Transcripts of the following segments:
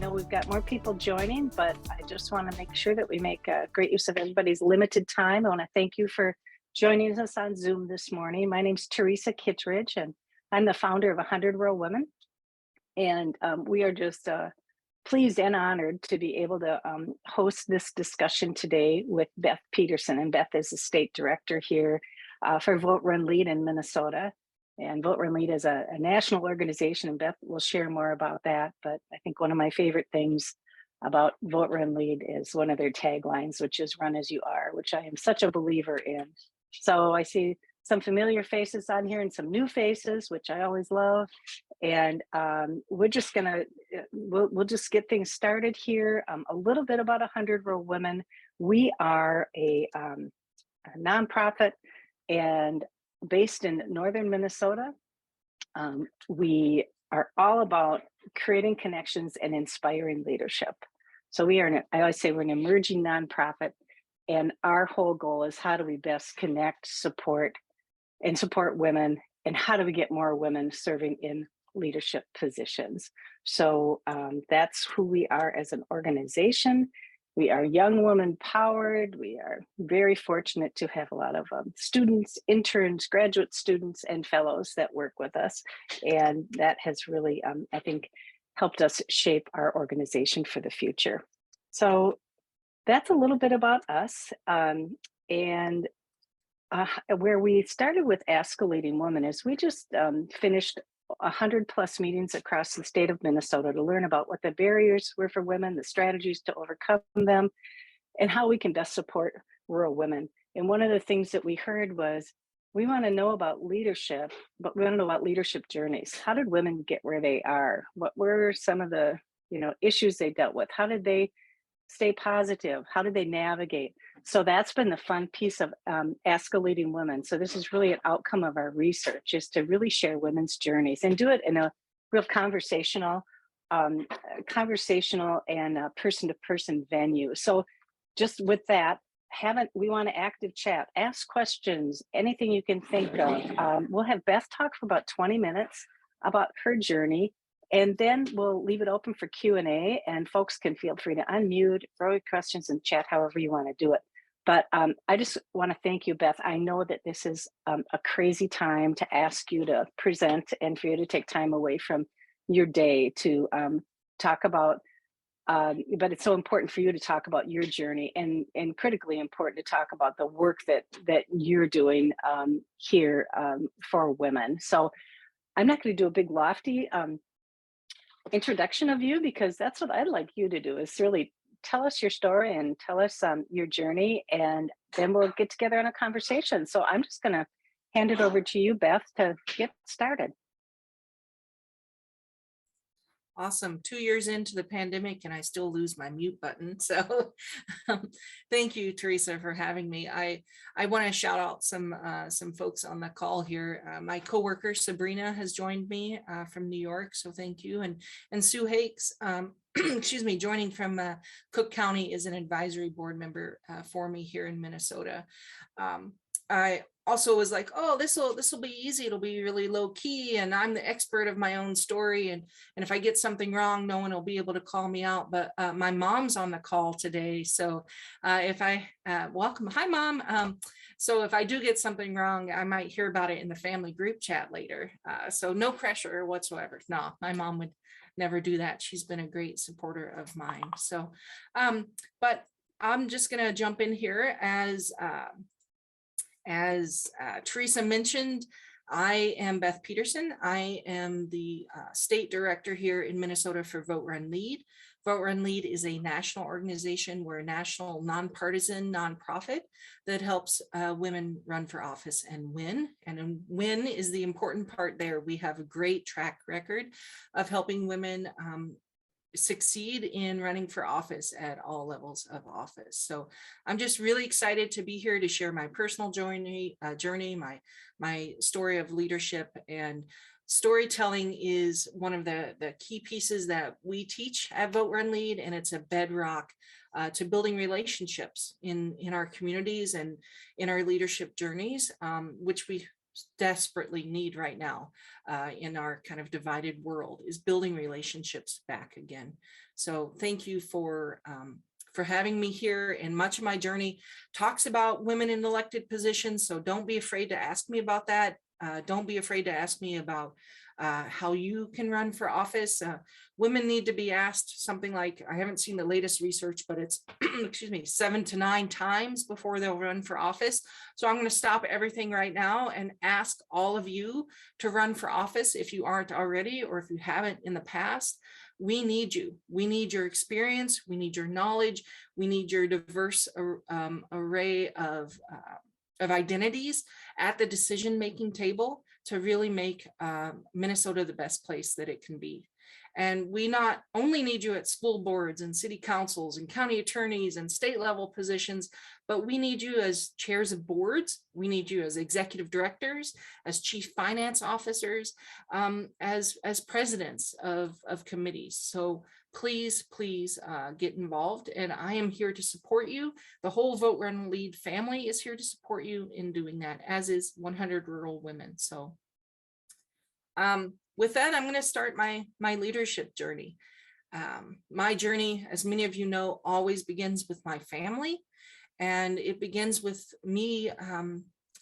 know we've got more people joining, but I just want to make sure that we make great use of everybody's limited time. I want to thank you for joining us on Zoom this morning. My name's Teresa Kittredge, and I'm the founder of 100 Rural Women. And we are just pleased and honored to be able to host this discussion today with Beth Peterson. And Beth is the state director here for Vote Run Lead in Minnesota. And Vote Run Lead is a national organization, and Beth will share more about that. But I think one of my favorite things about Vote Run Lead is one of their taglines, which is "Run as you are," which I am such a believer in. So I see some familiar faces on here and some new faces, which I always love. And we're just gonna, we'll just get things started here. A little bit about 100 Rural Women. We are a nonprofit and based in northern Minnesota. We are all about creating connections and inspiring leadership. So we are, I always say we're an emerging nonprofit, and our whole goal is how do we best connect, support women, and how do we get more women serving in leadership positions. So that's who we are as an organization. We are young woman powered. We are very fortunate to have a lot of students, interns, graduate students, and fellows that work with us. And that has really, I think, helped us shape our organization for the future. So that's a little bit about us. And where we started with Ask a Leading Woman is we just finished 100+ meetings across the state of Minnesota to learn about what the barriers were for women, the strategies to overcome them, and how we can best support rural women. And one of the things that we heard was, we want to know about leadership, but we want to know about leadership journeys. How did women get where they are? What were some of the issues they dealt with? How did they stay positive? How did they navigate? So that's been the fun piece of Ask a Leading Woman. So this is really an outcome of our research, is to really share women's journeys and do it in a real conversational and person-to-person venue. So just with that, we want to active chat, ask questions, anything you can think of. We'll have Beth talk for about 20 minutes about her journey. And then we'll leave it open for Q&A, and folks can feel free to unmute, throw your questions and chat however you want to do it. But I just want to thank you, Beth. I know that this is a crazy time to ask you to present and for you to take time away from your day to talk about, but it's so important for you to talk about your journey, and critically important to talk about the work that you're doing here for women. So I'm not going to do a big lofty introduction of you, because that's what I'd like you to do, is really tell us your story and tell us your journey, and then we'll get together on a conversation. So I'm just going to hand it over to you, Beth, to get started. Awesome. 2 years into the pandemic and I still lose my mute button. So thank you, Teresa, for having me. I want to shout out some folks on the call here. My coworker Sabrina has joined me from New York, so thank you. And Sue Hakes, excuse me, joining from Cook County, is an advisory board member for me here in Minnesota. I also was like, oh, this will be easy. It'll be really low key, and I'm the expert of my own story. And if I get something wrong, no one will be able to call me out. But my mom's on the call today, so if I welcome, hi mom. So if I do get something wrong, I might hear about it in the family group chat later. So no pressure whatsoever. No, my mom would never do that. She's been a great supporter of mine. So, but I'm just gonna jump in here. As Teresa mentioned, I am Beth Peterson. I am the state director here in Minnesota for Vote Run Lead. Vote Run Lead is a national organization. We're a national nonpartisan nonprofit that helps women run for office and win. And win is the important part there. We have a great track record of helping women succeed in running for office at all levels of office. So I'm just really excited to be here to share my personal journey, my story of leadership. And storytelling is one of the key pieces that we teach at Vote Run Lead, and it's a bedrock to building relationships in our communities and in our leadership journeys, which we desperately need right now in our kind of divided world, is building relationships back again. So thank you for having me here. And much of my journey talks about women in elected positions. So don't be afraid to ask me about that. Don't be afraid to ask me about how you can run for office. Women need to be asked something like, I haven't seen the latest research, but it's, excuse me, 7 to 9 times before they'll run for office. So I'm going to stop everything right now and ask all of you to run for office if you aren't already, or if you haven't in the past. We need you. We need your experience. We need your knowledge. We need your diverse array of identities at the decision-making table to really make Minnesota the best place that it can be. And we not only need you at school boards and city councils and county attorneys and state level positions, but we need you as chairs of boards. We need you as executive directors, as chief finance officers, as presidents of committees. So please get involved, and I am here to support you. The whole Vote, Run, Lead family is here to support you in doing that, as is 100 Rural Women. So with that, I'm going to start my leadership journey. My journey, as many of you know, always begins with my family, and it begins with me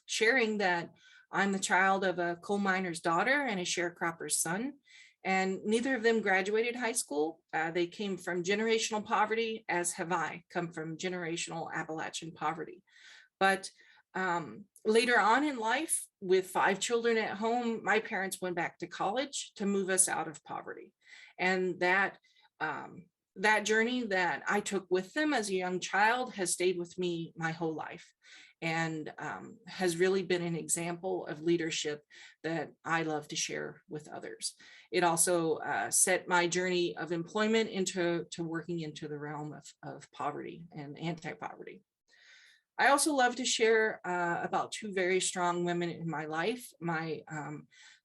sharing that I'm the child of a coal miner's daughter and a sharecropper's son. And neither of them graduated high school. They came from generational poverty, as have I come from generational Appalachian poverty. But later on in life, with 5 children at home, my parents went back to college to move us out of poverty. And that journey that I took with them as a young child has stayed with me my whole life, and has really been an example of leadership that I love to share with others. It also set my journey of employment into working into the realm of poverty and anti-poverty. I also love to share about 2 very strong women in my life. My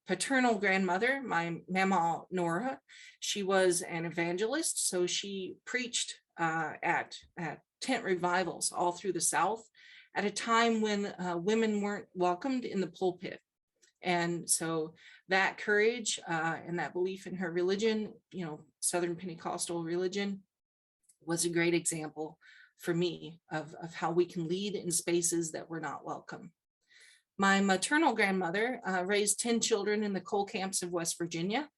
paternal grandmother, my Mama Nora, she was an evangelist. So she preached at tent revivals all through the South at a time when women weren't welcomed in the pulpit. And so that courage and that belief in her religion, Southern Pentecostal religion, was a great example for me of how we can lead in spaces that were not welcome. My maternal grandmother raised 10 children in the coal camps of West Virginia.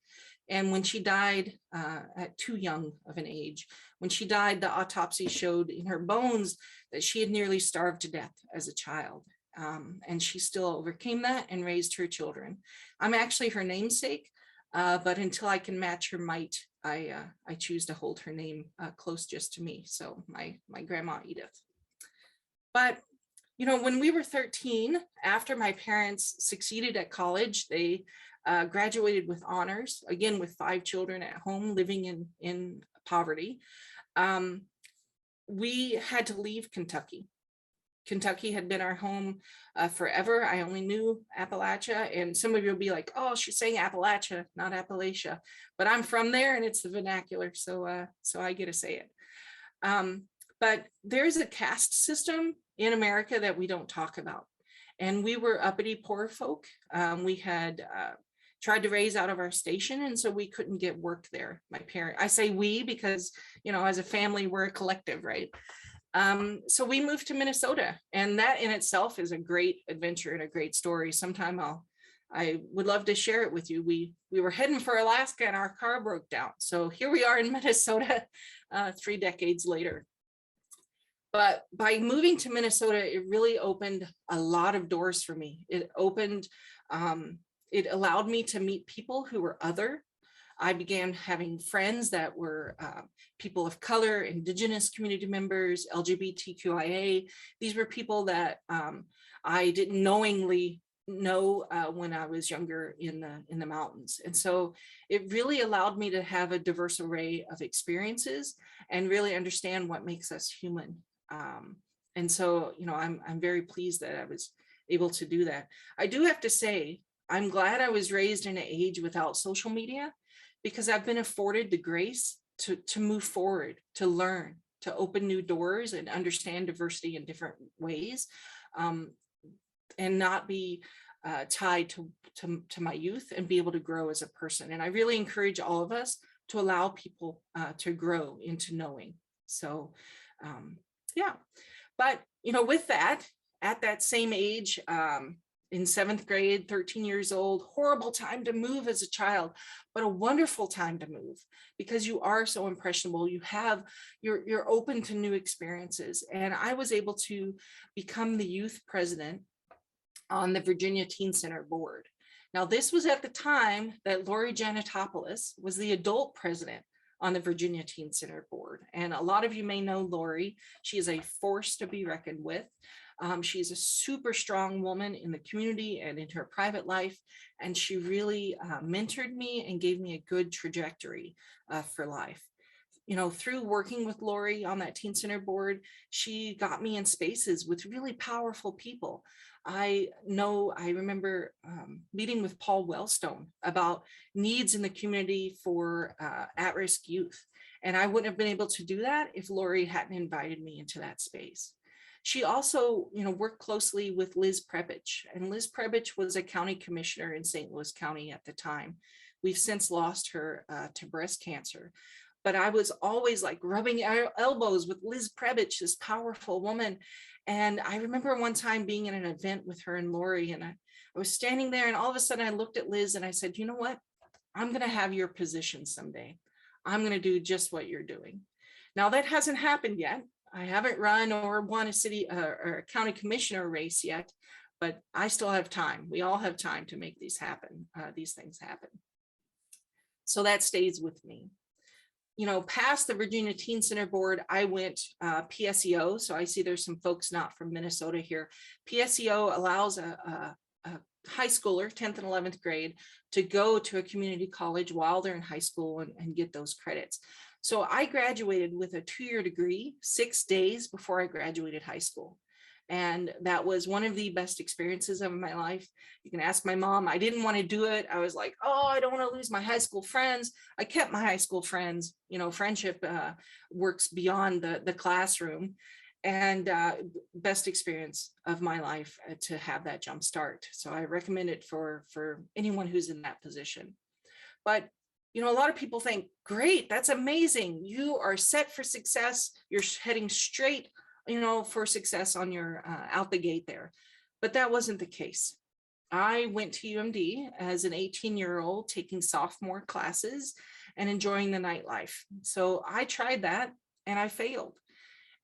And when she died at too young of an age, when she died, the autopsy showed in her bones that she had nearly starved to death as a child. And she still overcame that and raised her children. I'm actually her namesake, but until I can match her might, I choose to hold her name close just to me. So my grandma Edith. But when we were 13, after my parents succeeded at college, they graduated with honors, again with 5 children at home living in poverty. We had to leave Kentucky. Kentucky had been our home forever. I only knew Appalachia, and some of you will be like, oh, she's saying Appalachia, not Appalachia, but I'm from there and it's the vernacular, so I get to say it. But there's a caste system in America that we don't talk about, and we were uppity poor folk. We had tried to raise out of our station, and so we couldn't get work there. I say we because as a family we're a collective, right? So we moved to Minnesota, and that in itself is a great adventure and a great story. Sometime I would love to share it with you. We were heading for Alaska and our car broke down. So here we are in Minnesota 3 decades later. But by moving to Minnesota, it really opened a lot of doors for me. It allowed me to meet people who were other. I began having friends that were people of color, Indigenous community members, LGBTQIA. These were people that I didn't knowingly know when I was younger in the mountains. And so it really allowed me to have a diverse array of experiences and really understand what makes us human. And so, I'm very pleased that I was able to do that. I do have to say, I'm glad I was raised in an age without social media, because I've been afforded the grace to move forward, to learn, to open new doors and understand diversity in different ways, and not be tied to my youth and be able to grow as a person. And I really encourage all of us to allow people to grow into knowing. So yeah, but with that, at that same age, in 7th grade, 13 years old, horrible time to move as a child, but a wonderful time to move because you are so impressionable. You're open to new experiences. And I was able to become the youth president on the Virginia Teen Center board. Now, this was at the time that Lori Janitopoulos was the adult president on the Virginia Teen Center board. And a lot of you may know Lori. She is a force to be reckoned with. She's a super strong woman in the community and in her private life. And she really mentored me and gave me a good trajectory for life. Through working with Lori on that Teen Center board, she got me in spaces with really powerful people. I remember meeting with Paul Wellstone about needs in the community for at-risk youth. And I wouldn't have been able to do that if Lori hadn't invited me into that space. She also, worked closely with Liz Prebich, and Liz Prebich was a county commissioner in St. Louis County at the time. We've since lost her to breast cancer. But I was always like rubbing elbows with Liz Prebich, this powerful woman. And I remember one time being in an event with her and Lori, and I was standing there, and all of a sudden I looked at Liz and I said, you know what? I'm going to have your position someday. I'm going to do just what you're doing. Now that hasn't happened yet. I haven't run or won a city or a county commissioner race yet, but I still have time. We all have time to make these things happen. So that stays with me. Past the Virginia Teen Center board, I went PSEO. So I see there's some folks not from Minnesota here. PSEO allows a high schooler, 10th and 11th grade, to go to a community college while they're in high school and get those credits. So I graduated with a 2-year degree 6 days before I graduated high school. And that was one of the best experiences of my life. You can ask my mom. I didn't want to do it. I was like, oh, I don't want to lose my high school friends. I kept my high school friends. Friendship works beyond the classroom. And best experience of my life to have that jump start. So I recommend it for anyone who's in that position. But a lot of people think, great, that's amazing. You are set for success. You're heading straight for success on your out the gate there. But that wasn't the case. I went to UMD as an 18-year-old taking sophomore classes and enjoying the nightlife. So I tried that and I failed.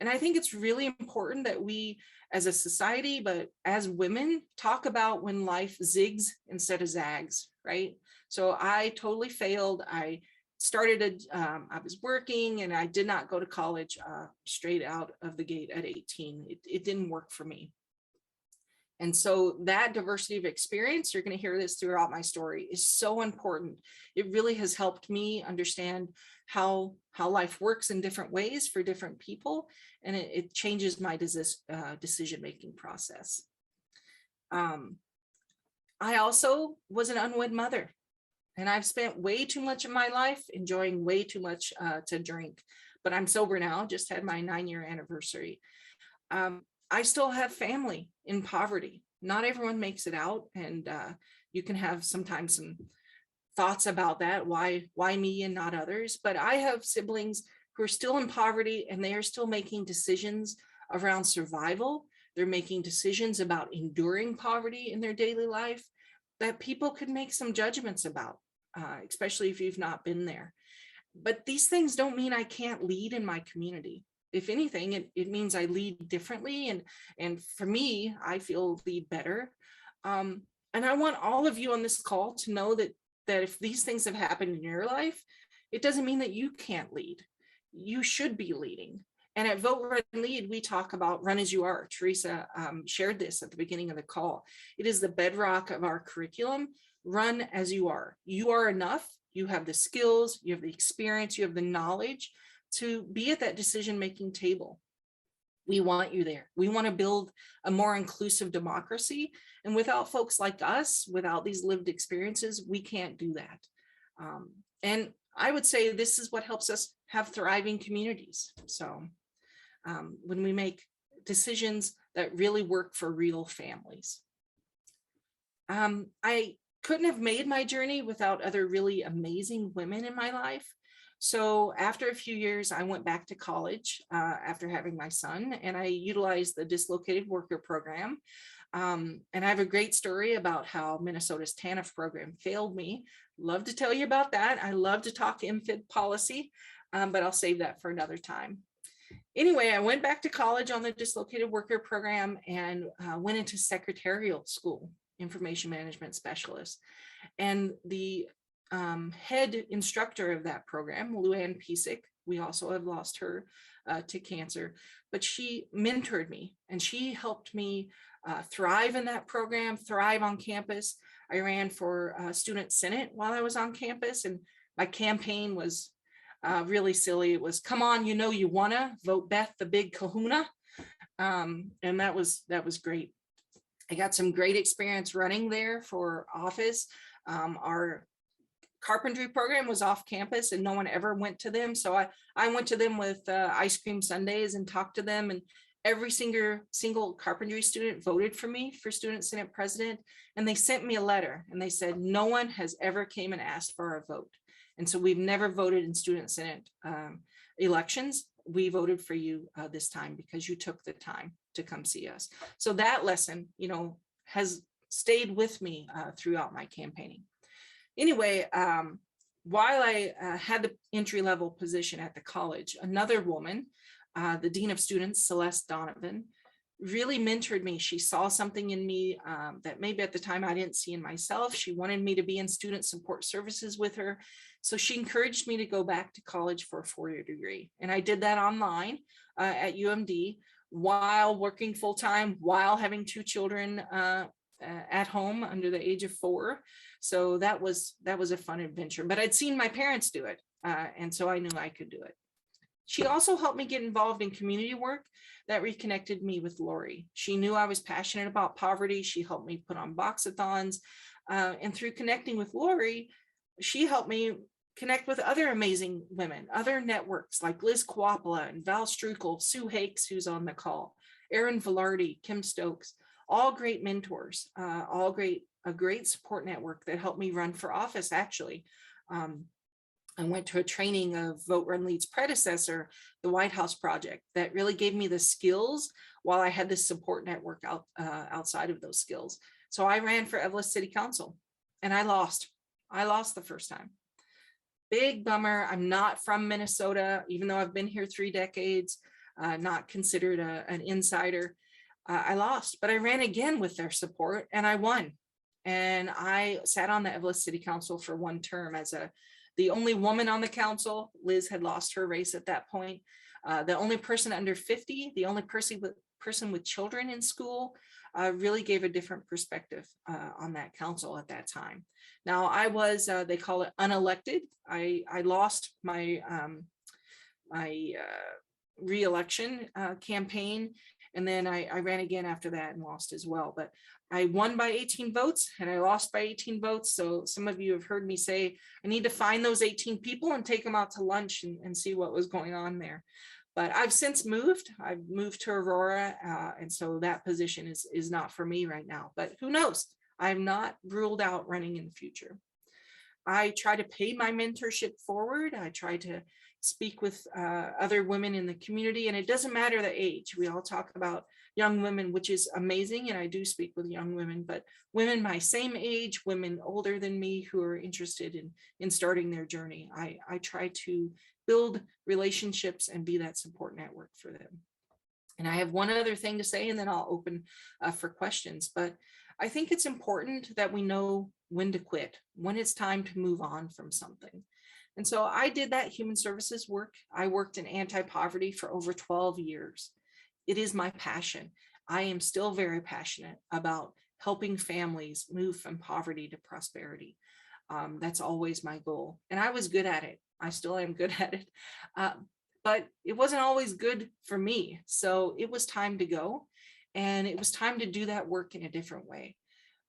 And I think it's really important that we as a society, but as women, talk about when life zigs instead of zags, right? So I totally failed. I was working and I did not go to college straight out of the gate at 18. It didn't work for me. And so that diversity of experience, you're going to hear this throughout my story, is so important. It really has helped me understand how life works in different ways for different people. And it changes my decision-making process. I also was an unwed mother. And I've spent way too much of my life enjoying way too much to drink, but I'm sober now, just had my 9-year anniversary. I still have family in poverty. Not everyone makes it out. And you can have sometimes some thoughts about that. Why me and not others? But I have siblings who are still in poverty and they are still making decisions around survival. They're making decisions about enduring poverty in their daily life that people could make some judgments about, especially if you've not been there. But these things don't mean I can't lead in my community. If anything, it means I lead differently. And for me, I feel lead better. And I want all of you on this call to know that if these things have happened in your life, it doesn't mean that you can't lead. You should be leading. And at Vote, Run, Lead, we talk about run as you are. Teresa shared this at the beginning of the call. It is the bedrock of our curriculum. Run as you are. You are enough. You have the skills, you have the experience, you have the knowledge to be at that decision-making table. We want you there. We want to build a more inclusive democracy. And without folks like us, without these lived experiences, we can't do that. And I would say this is what helps us have thriving communities. So when we make decisions that really work for real families. I couldn't have made my journey without other really amazing women in my life. So after a few years, I went back to college after having my son, and I utilized the dislocated worker program. And I have a great story about how Minnesota's TANF program failed me. Love to tell you about that. I love to talk MFID policy, but I'll save that for another time. Anyway, I went back to college on the dislocated worker program and went into secretarial school, information management specialist. And the head instructor of that program, Luann Piesick, we also have lost her to cancer, but she mentored me and she helped me thrive in that program, thrive on campus. I ran for student senate while I was on campus, and my campaign was really silly. It was, come on, you know you wanna vote Beth the big kahuna. And that was great. I got some great experience running there for office. Our carpentry program was off campus and no one ever went to them. So I went to them with ice cream sundaes and talked to them, and every single carpentry student voted for me for student senate president. And they sent me a letter and they said, no one has ever came and asked for our vote. And so we've never voted in student senate elections. We voted for you this time because you took the time to come see us. So that lesson, you know, has stayed with me throughout my campaigning. Anyway, while I had the entry-level position at the college, another woman, the Dean of Students, Celeste Donovan, really mentored me. She saw something in me that maybe at the time I didn't see in myself. She wanted me to be in student support services with her. So she encouraged me to go back to college for a four-year degree. And I did that online at UMD while working full-time, while having two children at home under the age of 4. So that was a fun adventure, but I'd seen my parents do it. And so I knew I could do it. She also helped me get involved in community work that reconnected me with Lori. She knew I was passionate about poverty. She helped me put on boxathons. And through connecting with Lori, she helped me connect with other amazing women, other networks like Liz Kwapala and Val Strukel, Sue Hakes, who's on the call, Erin Velarde, Kim Stokes, all great mentors, a great support network that helped me run for office, actually. I went to a training of Vote Run Lead's predecessor, the White House Project, that really gave me the skills while I had this support network outside of those skills. So I ran for Eveleth City Council and I lost. I lost the first time. Big bummer. I'm not from Minnesota, even though I've been here 3 decades, not considered an insider. I lost, but I ran again with their support and I won. And I sat on the Eveleth City Council for 1 term as the only woman on the council. Liz had lost her race at that point. The only person under 50, the only person with children in school, really gave a different perspective on that council at that time. Now I was, they call it unelected. I lost my re-election campaign. And then I ran again after that and lost as well. But I won by 18 votes and I lost by 18 votes. So some of you have heard me say, I need to find those 18 people and take them out to lunch and see what was going on there. But I've since moved. I've moved to Aurora. And so that position is not for me right now. But who knows? I'm not ruled out running in the future. I try to pay my mentorship forward. I try to speak with other women in the community, and it doesn't matter the age. We all talk about young women, which is amazing, and I do speak with young women, but women my same age, women older than me who are interested in starting their journey. I try to build relationships and be that support network for them. And I have one other thing to say, and then I'll open for questions, but I think it's important that we know when to quit, when it's time to move on from something. And so I did that human services work. I worked in anti-poverty for over 12 years. It is my passion. I am still very passionate about helping families move from poverty to prosperity. That's always my goal. And I was good at it. I still am good at it. But it wasn't always good for me. So it was time to go. And it was time to do that work in a different way.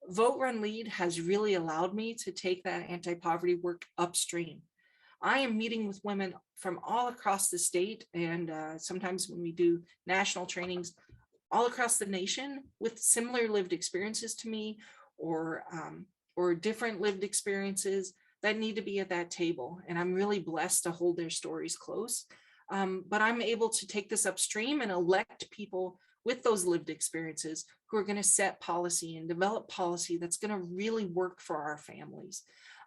Vote Run Lead has really allowed me to take that anti-poverty work upstream. I am meeting with women from all across the state, and sometimes when we do national trainings all across the nation with similar lived experiences to me, or different lived experiences that need to be at that table. And I'm really blessed to hold their stories close. But I'm able to take this upstream and elect people with those lived experiences who are going to set policy and develop policy that's going to really work for our families.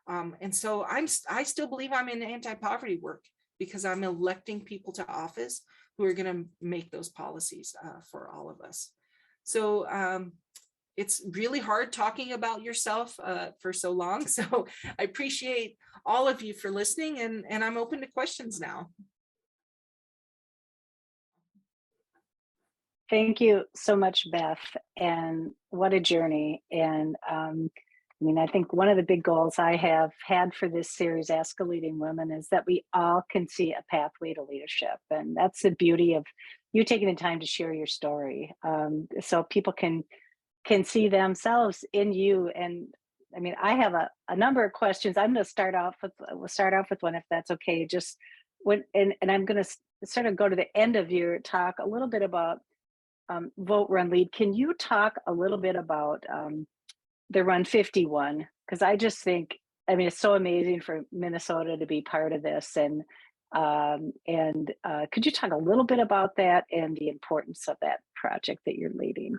And so I still believe I'm in anti-poverty work because I'm electing people to office who are going to make those policies for all of us. So it's really hard talking about yourself for so long. So I appreciate all of you for listening, and I'm open to questions now. Thank you so much, Beth. And what a journey. And I mean, I think one of the big goals I have had for this series, Ask a Leading Woman, is that we all can see a pathway to leadership. And that's the beauty of you taking the time to share your story. So people can see themselves in you. And I mean, I have a number of questions. I'm going to start off with, we'll start off with one, if that's okay. Just when, and I'm going to sort of go to the end of your talk a little bit about Vote, Run, Lead. Can you talk a little bit about the Run 51? Because I just think, I mean, it's so amazing for Minnesota to be part of this. And could you talk a little bit about that and the importance of that project that you're leading?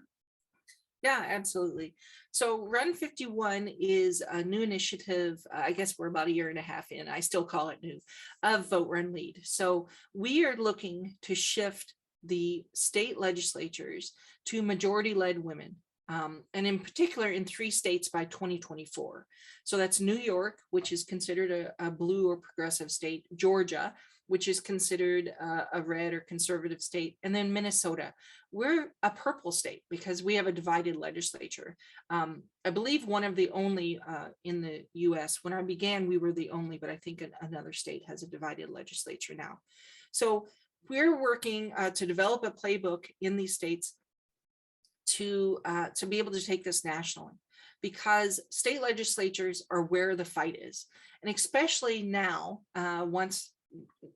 Yeah, absolutely. So Run 51 is a new initiative. I guess we're about a year and a half in. I still call it new, of Vote, Run, Lead. So we are looking to shift the state legislatures to majority-led women, and in particular in 3 states by 2024. So that's New York, which is considered a blue or progressive state, Georgia, which is considered a red or conservative state, and then Minnesota. We're a purple state because we have a divided legislature. I believe one of the only in the US. When I began, we were the only, but I think another state has a divided legislature now. So we're working to develop a playbook in these states to be able to take this nationally, because state legislatures are where the fight is. And especially now, once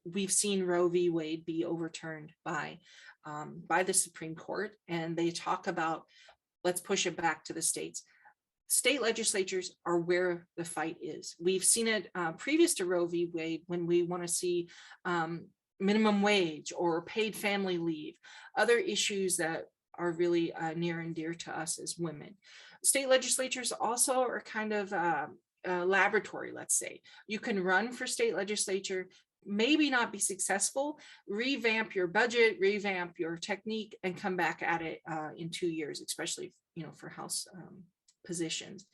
we've seen Roe v. Wade be overturned by the Supreme Court, and they talk about, let's push it back to the states. State legislatures are where the fight is. We've seen it previous to Roe v. Wade, when we want to see minimum wage or paid family leave, other issues that are really near and dear to us as women. State legislatures also are kind of a laboratory, let's say. You can run for state legislature, maybe not be successful, revamp your budget, revamp your technique, and come back at it in 2 years, especially, for House positions.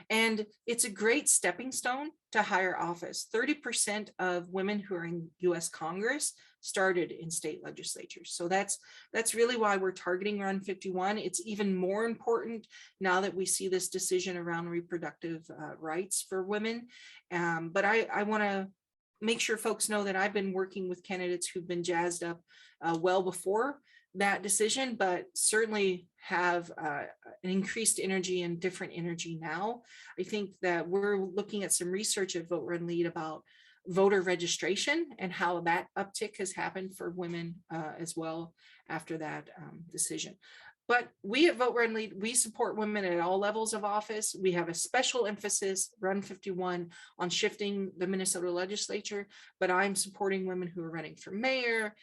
And it's a great stepping stone to higher office. 30% of women who are in US Congress started in state legislatures. So that's really why we're targeting Run 51. It's even more important now that we see this decision around reproductive rights for women. But I want to make sure folks know that I've been working with candidates who've been jazzed up well before that decision, but certainly have an increased energy and different energy now. I think that we're looking at some research at Vote, Run, Lead about voter registration and how that uptick has happened for women as well after that decision. But we at Vote, Run, Lead, we support women at all levels of office. We have a special emphasis, Run 51, on shifting the Minnesota legislature, but I'm supporting women who are running for mayor,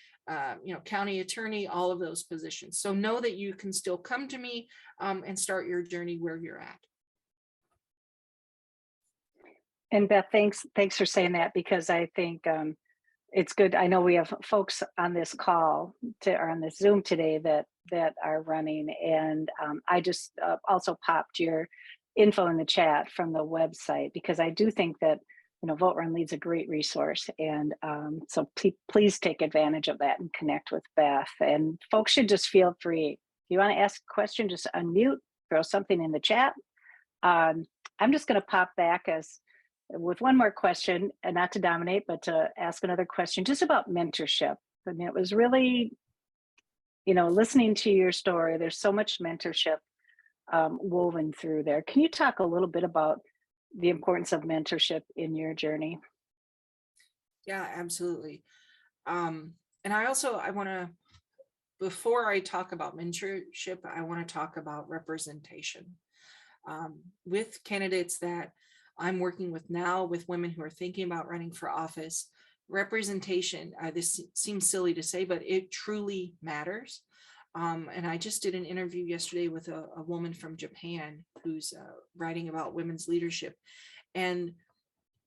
county attorney, all of those positions. So know that you can still come to me and start your journey where you're at. And Beth, thanks for saying that, because I think it's good. I know we have folks on this call or on this Zoom today that are running, and I just also popped your info in the chat from the website, because I do think that Vote, Run, Lead's a great resource, and so please take advantage of that and connect with Beth. And folks should just feel free. If you want to ask a question, just unmute, throw something in the chat. I'm just going to pop back with one more question, and not to dominate, but to ask another question just about mentorship. I mean, it was really, listening to your story, there's so much mentorship woven through there. Can you talk a little bit about the importance of mentorship in your journey? Yeah, absolutely. And I want to, before I talk about mentorship, I want to talk about representation. with candidates that I'm working with now, with women who are thinking about running for office. Representation, this seems silly to say, but it truly matters. And I just did an interview yesterday with a woman from Japan who's writing about women's leadership. And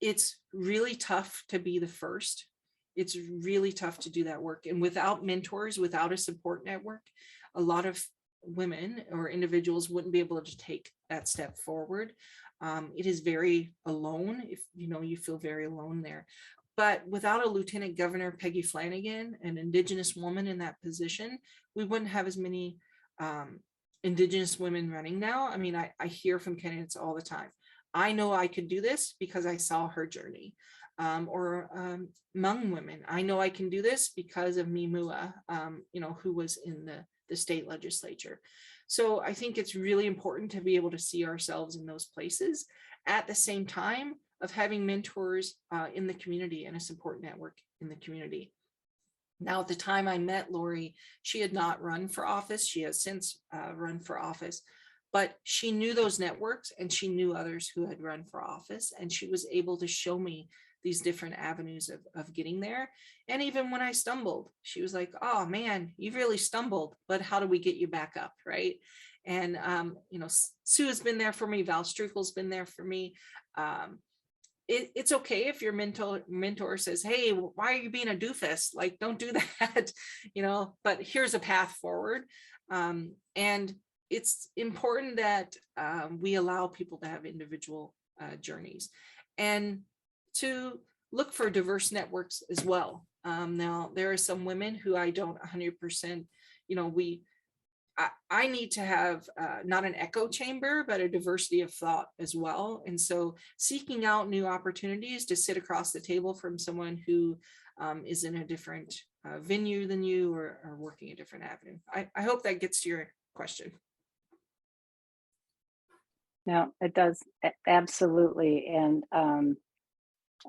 it's really tough to be the first. It's really tough to do that work. And without mentors, without a support network, a lot of women or individuals wouldn't be able to take that step forward. It is very alone, if you feel very alone there. But without a Lieutenant Governor Peggy Flanagan, an Indigenous woman in that position, we wouldn't have as many Indigenous women running now. I mean, I hear from candidates all the time. I know I could do this because I saw her journey. Or Hmong women, I know I can do this because of Mimua, who was in the state legislature. So I think it's really important to be able to see ourselves in those places at the same time of having mentors in the community and a support network in the community. Now, at the time I met Lori, she had not run for office. She has since run for office, but she knew those networks and she knew others who had run for office, and she was able to show me these different avenues of getting there. And even when I stumbled, she was like, oh man, you really stumbled, but how do we get you back up, right? And Sue has been there for me. Val Struckel's been there for me. It's okay if your mentor says, hey, why are you being a doofus? Like, don't do that, but here's a path forward. And it's important that we allow people to have individual journeys and to look for diverse networks as well. Now, there are some women who I don't 100%, I need to have not an echo chamber, but a diversity of thought as well. And so seeking out new opportunities to sit across the table from someone who is in a different venue than you, or working a different avenue. I hope that gets to your question. No, it does, absolutely. And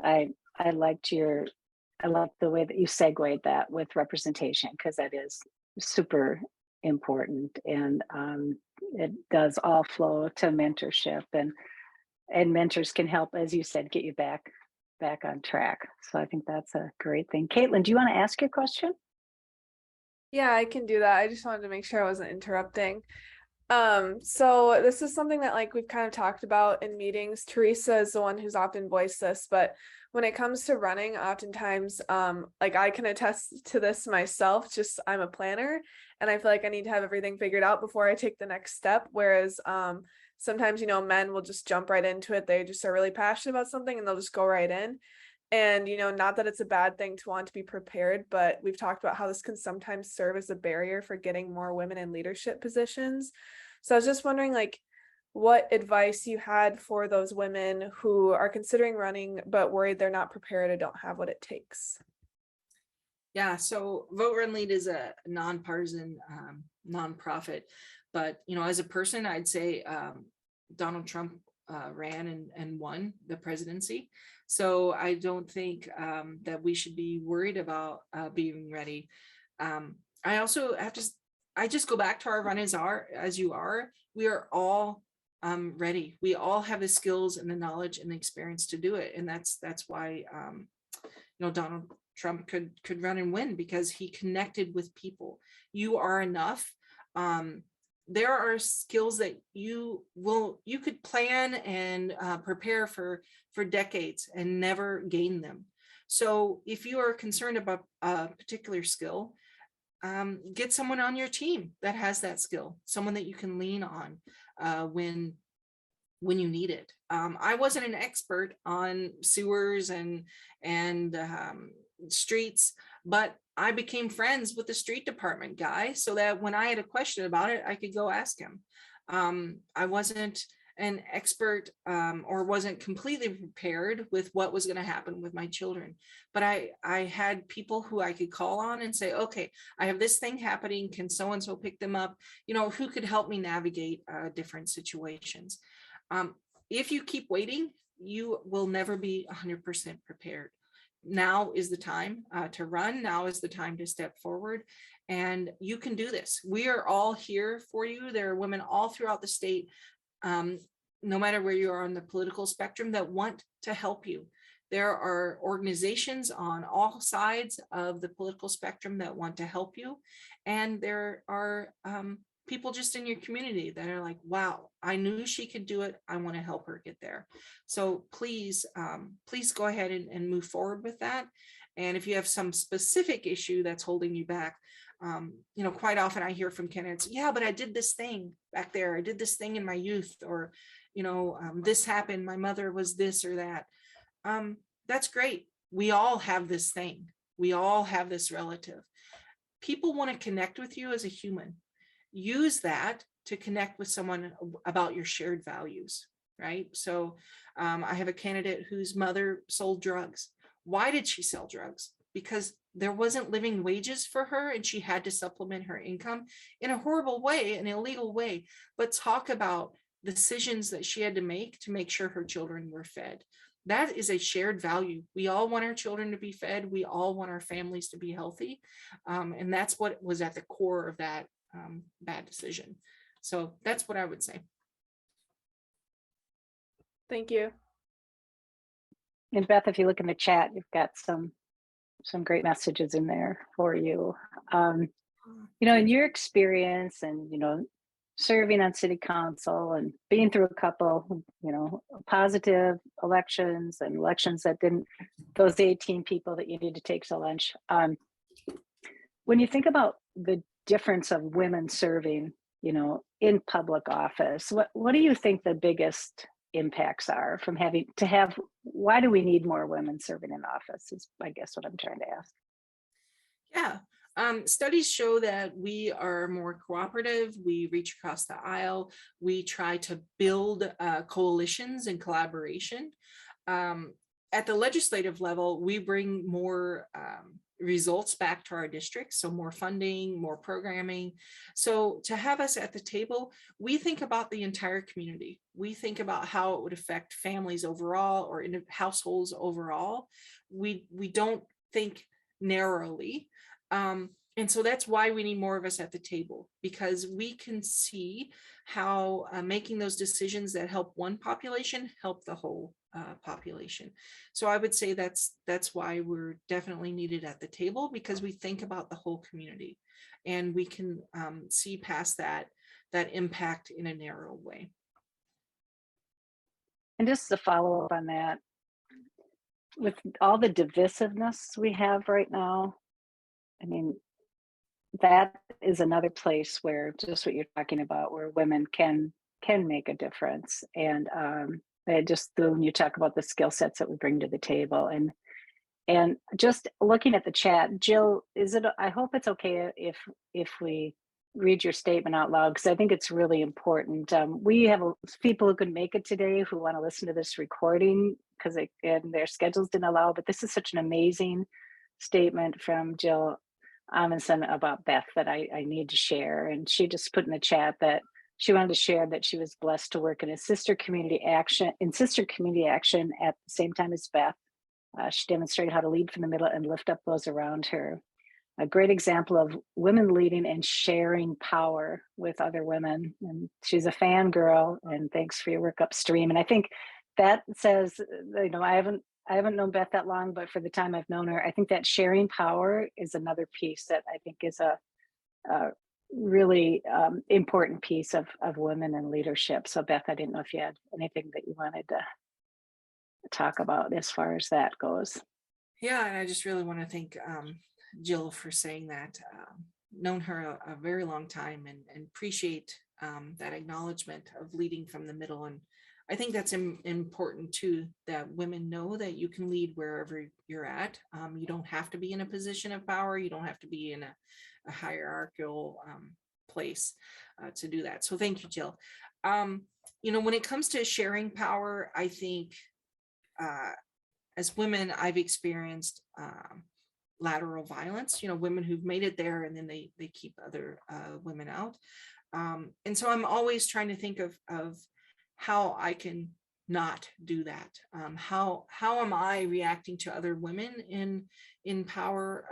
I liked I like the way that you segued that with representation, because that is super important. And it does all flow to mentorship, and mentors can help, as you said, get you back on track. So I think that's a great thing. Caitlin, do you want to ask your question? Yeah, I can do that. I just wanted to make sure I wasn't interrupting. So this is something that we've kind of talked about in meetings. Teresa is the one who's often voiced this, but when it comes to running, oftentimes, I can attest to this myself, just I'm a planner and I feel like I need to have everything figured out before I take the next step. Whereas, sometimes, men will just jump right into it. They just are really passionate about something and they'll just go right in. And, not that it's a bad thing to want to be prepared, but we've talked about how this can sometimes serve as a barrier for getting more women in leadership positions. So I was just wondering, what advice you had for those women who are considering running, but worried they're not prepared or don't have what it takes. Yeah, so Vote Run Lead is a nonpartisan nonprofit, but as a person, I'd say Donald Trump ran and won the presidency. So I don't think that we should be worried about being ready. I also I just go back to our run as you are. We are all ready. We all have the skills and the knowledge and the experience to do it. And that's why Donald Trump could run and win, because he connected with people. You are enough. There are skills that you could plan and prepare for decades and never gain them. So if you are concerned about a particular skill, get someone on your team that has that skill, someone that you can lean on when you need it. I wasn't an expert on sewers and streets, but I became friends with the street department guy so that when I had a question about it, I could go ask him. I wasn't an expert or wasn't completely prepared with what was going to happen with my children, but I had people who I could call on and say, okay, I have this thing happening. Can so-and-so pick them up? Who could help me navigate different situations? If you keep waiting, you will never be 100% prepared. Now is the time to run. Now is the time to step forward, and you can do this. We are all here for you. There are women all throughout the state no matter where you are on the political spectrum, that want to help you. There are organizations on all sides of the political spectrum that want to help you. And there are people just in your community that are like, wow, I knew she could do it. I want to help her get there. So please, please go ahead and move forward with that. And if you have some specific issue that's holding you back, quite often I hear from candidates, yeah, but I did this thing back there. I did this thing in my youth, or, this happened. My mother was this or that. That's great. We all have this thing. We all have this relative. People want to connect with you as a human. Use that to connect with someone about your shared values, right? So I have a candidate whose mother sold drugs. Why did she sell drugs? Because there wasn't living wages for her and she had to supplement her income in a horrible way, an illegal way. But talk about decisions that she had to make sure her children were fed. That is a shared value. We all want our children to be fed. We all want our families to be healthy. And that's what was at the core of that bad decision. So that's what I would say. Thank you. And Beth, if you look in the chat, you've got some great messages in there for you. In your experience and, serving on city council and being through a couple, positive elections and elections that didn't, those 18 people that you need to take to lunch. When you think about the difference of women serving, in public office, what do you think the biggest impacts are from why do we need more women serving in office is, I guess, what I'm trying to ask. Yeah. Studies show that we are more cooperative. We reach across the aisle. We try to build coalitions and collaboration. At the legislative level, we bring more results back to our districts, so more funding, more programming. So to have us at the table, we think about the entire community. We think about how it would affect families overall or in households overall. We don't think narrowly. And so that's why we need more of us at the table, because we can see how making those decisions that help one population help the whole population. So I would say that's why we're definitely needed at the table, because we think about the whole community and we can see past that impact in a narrow way. And just to follow up on that, with all the divisiveness we have right now, I mean, that is another place where just what you're talking about, where women can make a difference. And just when you talk about the skill sets that we bring to the table, and just looking at the chat, Jill, I hope it's okay if we read your statement out loud, because I think it's really important. We have people who couldn't make it today who want to listen to this recording because their schedules didn't allow, but this is such an amazing statement from Jill Amundsen about Beth that I need to share. And she just put in the chat that she wanted to share that she was blessed to work in sister community action at the same time as Beth. She demonstrated how to lead from the middle and lift up those around her. A great example of women leading and sharing power with other women. And she's a fangirl, and thanks for your work upstream. And I think that says, I haven't known Beth that long, but for the time I've known her, I think that sharing power is another piece that I think is a really important piece of women in leadership. So Beth, I didn't know if you had anything that you wanted to talk about as far as that goes. Yeah, and I just really want to thank Jill for saying that. Known her a very long time and appreciate that acknowledgement of leading from the middle. And I think that's important too, that women know that you can lead wherever you're at. You don't have to be in a position of power. You don't have to be in a hierarchical place to do that. So thank you, Jill. When it comes to sharing power, I think as women, I've experienced lateral violence, women who've made it there and then they keep other women out. And so I'm always trying to think of how I can not do that. How am I reacting to other women in power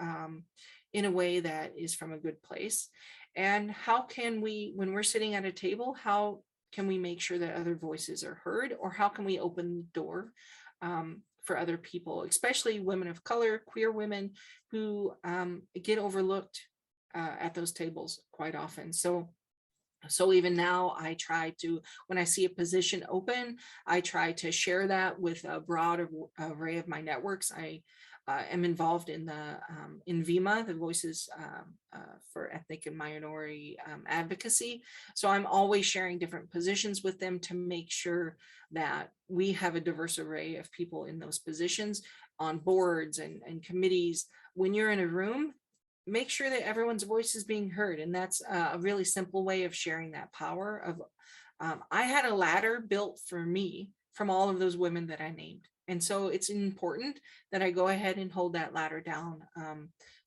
in a way that is from a good place? And how can we, when we're sitting at a table, how can we make sure that other voices are heard, or how can we open the door for other people, especially women of color, queer women who get overlooked at those tables quite often. So even now, I try to, when I see a position open, I try to share that with a broad array of my networks. I am involved in the in VEMA, the Voices for Ethnic and Minority Advocacy. So I'm always sharing different positions with them to make sure that we have a diverse array of people in those positions on boards and committees. When you're in a room, make sure that everyone's voice is being heard. And that's a really simple way of sharing that power of, I had a ladder built for me from all of those women that I named. And so it's important that I go ahead and hold that ladder down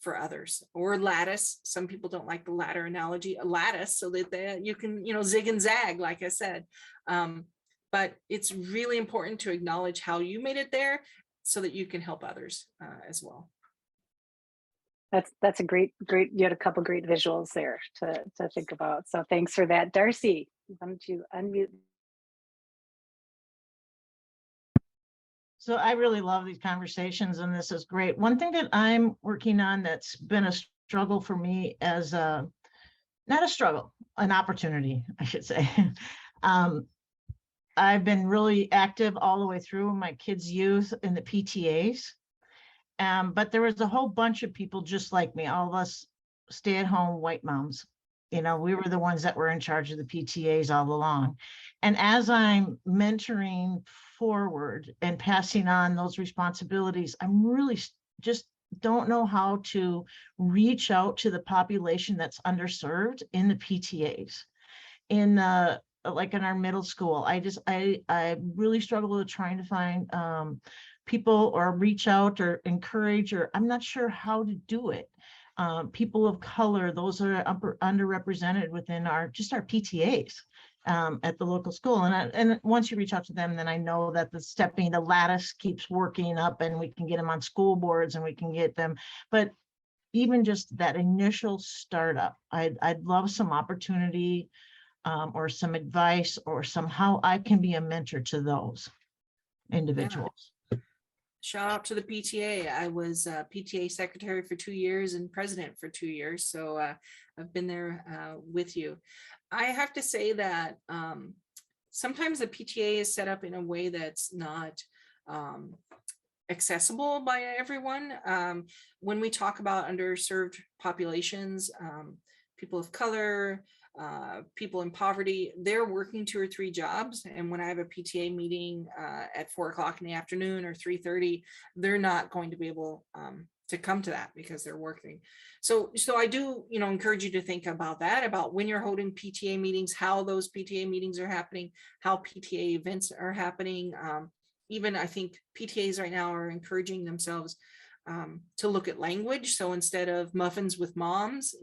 for others, or lattice. Some people don't like the ladder analogy, a lattice, so that you can, zig and zag, like I said. But it's really important to acknowledge how you made it there so that you can help others as well. That's a great, you had a couple great visuals there to think about. So thanks for that. Darcy, why don't you unmute? So I really love these conversations, and this is great. One thing that I'm working on that's been a struggle for me as not a struggle, an opportunity, I should say. I've been really active all the way through my kids' youth in the PTAs. But there was a whole bunch of people just like me, all of us stay-at-home white moms. We were the ones that were in charge of the PTAs all along. And as I'm mentoring forward and passing on those responsibilities, I'm really just don't know how to reach out to the population that's underserved in the PTAs. Like in our middle school, I really struggle with trying to find people or reach out or encourage, or I'm not sure how to do it. People of color, those are underrepresented within our PTAs at the local school. And once you reach out to them, then I know that the lattice keeps working up, and we can get them on school boards and we can get them. But even just that initial startup, I'd love some opportunity or some advice, or somehow I can be a mentor to those individuals. Yeah. Shout out to the PTA. I was PTA secretary for 2 years and president for 2 years. So I've been there with you. I have to say that sometimes the PTA is set up in a way that's not accessible by everyone. When we talk about underserved populations, people of color, people in poverty, they're working 2 or 3 jobs. And when I have a PTA meeting at 4 o'clock in the afternoon or 3:30, they're not going to be able to come to that because they're working. So I do, encourage you to think about that, about when you're holding PTA meetings, how those PTA meetings are happening, how PTA events are happening. Even I think PTAs right now are encouraging themselves to look at language. So instead of muffins with moms,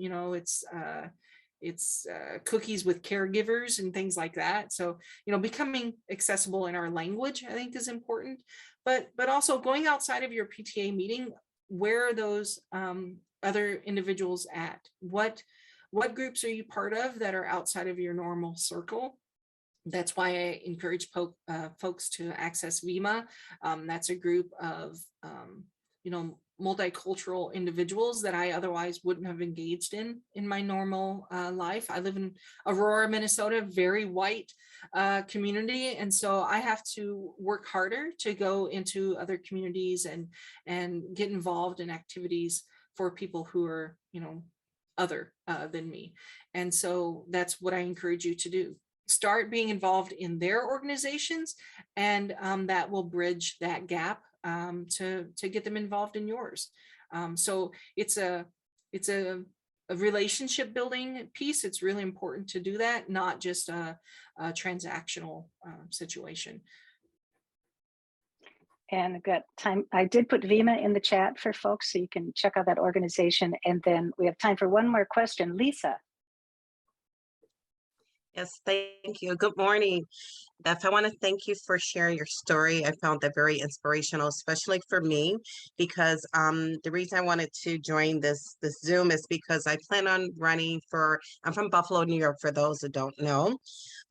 it's cookies with caregivers and things like that. So, becoming accessible in our language, I think, is important, but also going outside of your PTA meeting. Where are those other individuals at? What groups are you part of that are outside of your normal circle? That's why I encourage folks to access VEMA. That's a group of, multicultural individuals that I otherwise wouldn't have engaged in my normal life. I live in Aurora, Minnesota, very white community. And so I have to work harder to go into other communities and get involved in activities for people who are, other than me. And so that's what I encourage you to do. Start being involved in their organizations, and that will bridge that gap to get them involved in yours. So it's a relationship building piece. It's really important to do that, not just a transactional situation. And I've got time. I did put VEMA in the chat for folks, so you can check out that organization. And then we have time for one more question. Lisa. Yes, thank you. Good morning, Beth. I want to thank you for sharing your story. I found that very inspirational, especially for me, because the reason I wanted to join this Zoom is because I plan on running for. I'm from Buffalo, New York, for those who don't know,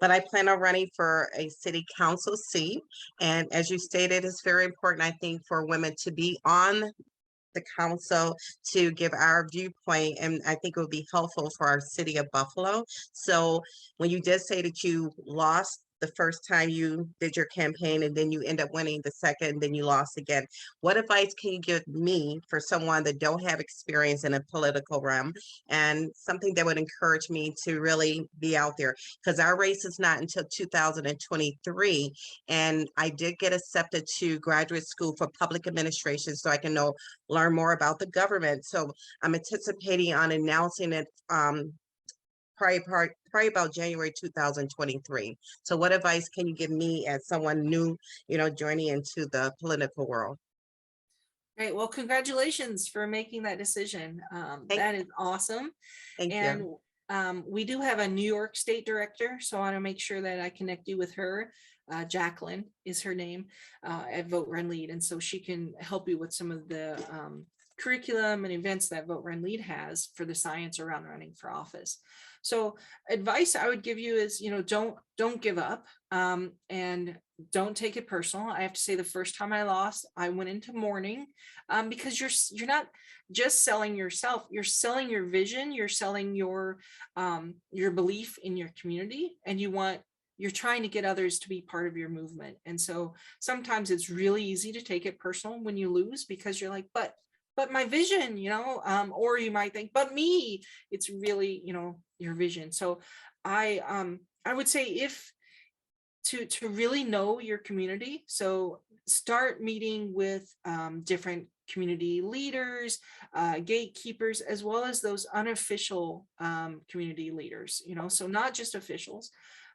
but I plan on running for a city council seat. And as you stated, it's very important, I think, for women to be on the council to give our viewpoint, and I think it would be helpful for our city of Buffalo. So when you did say that you lost the first time you did your campaign and then you end up winning the second, then you lost again, what advice can you give me for someone that don't have experience in a political realm, and something that would encourage me to really be out there? Because our race is not until 2023, and I did get accepted to graduate school for public administration so I can learn more about the government. So I'm anticipating on announcing it probably about January 2023. So what advice can you give me as someone new, joining into the political world? Great. Well, congratulations for making that decision. That is awesome. Thank And you. we do have a New York State director, so I want to make sure that I connect you with her. Jacqueline is her name, at Vote Run Lead, and so she can help you with some of the curriculum and events that Vote Run Lead has for the science around running for office. So advice I would give you is, don't give up, and don't take it personal. I have to say, the first time I lost, I went into mourning, because you're not just selling yourself, you're selling your vision, you're selling your belief in your community, and you're trying to get others to be part of your movement. And so sometimes it's really easy to take it personal when you lose, because you're like, but my vision, or you might think, but me. It's really, your vision. So I would say, if to really know your community, so start meeting with different community leaders, gatekeepers, as well as those unofficial community leaders, so not just officials,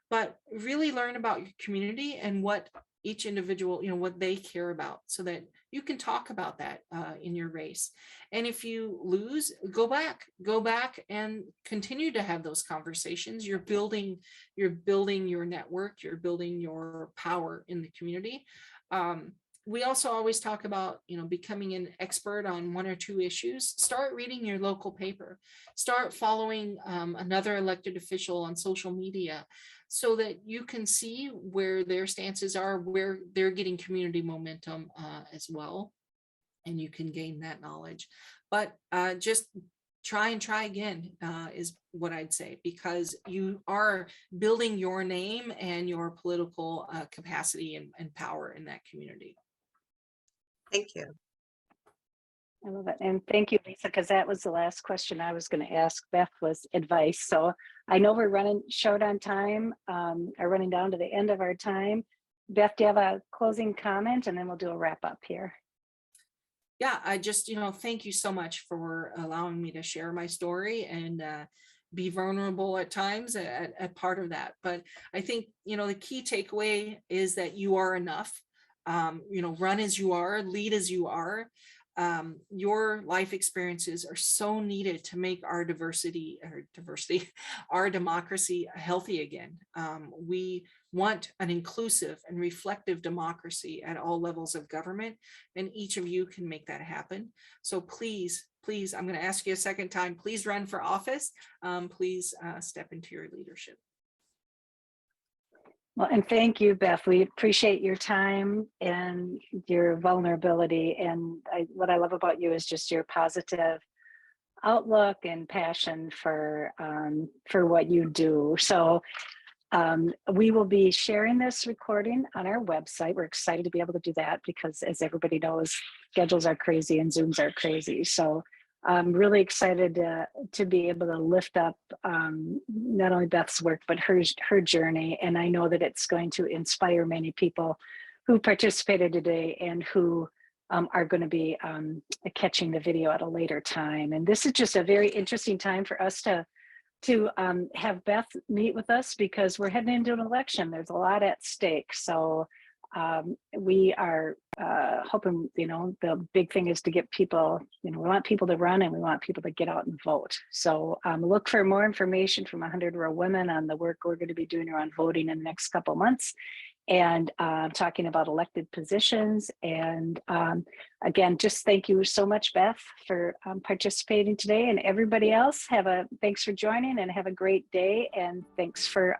but really learn about your community and what each individual, what they care about, so that you can talk about that in your race. And if you lose, go back and continue to have those conversations. You're building your network, you're building your power in the community. We also always talk about, becoming an expert on one or two issues. Start reading your local paper, start following another elected official on social media, so that you can see where their stances are, where they're getting community momentum as well. And you can gain that knowledge. But just try and try again is what I'd say, because you are building your name and your political capacity and power in that community. Thank you. I love it. And thank you, Lisa, because that was the last question I was going to ask Beth, was advice. So I know we're running short on time, are running down to the end of our time. Beth, do you have a closing comment? And then we'll do a wrap up here. Yeah, I just, thank you so much for allowing me to share my story and be vulnerable at times at part of that. But I think, the key takeaway is that you are enough. Run as you are, lead as you are. Your life experiences are so needed to make our our democracy healthy again. We want an inclusive and reflective democracy at all levels of government, and each of you can make that happen. So please, I'm going to ask you a second time, please run for office. Please step into your leadership. Well, and thank you, Beth. We appreciate your time and your vulnerability. And what I love about you is just your positive outlook and passion for what you do. So we will be sharing this recording on our website. We're excited to be able to do that because, as everybody knows, schedules are crazy and Zooms are crazy. So I'm really excited to be able to lift up not only Beth's work, but her journey. And I know that it's going to inspire many people who participated today and who are going to be catching the video at a later time. And this is just a very interesting time for us to have Beth meet with us, because we're heading into an election. There's a lot at stake. So We are hoping, the big thing is to get people, we want people to run and we want people to get out and vote. So look for more information from 100 Row Women on the work we're going to be doing around voting in the next couple months, and talking about elected positions. And again, just thank you so much, Beth, for participating today, and everybody else thanks for joining, and have a great day. And thanks for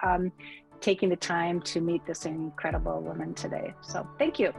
taking the time to meet this incredible woman today. So thank you.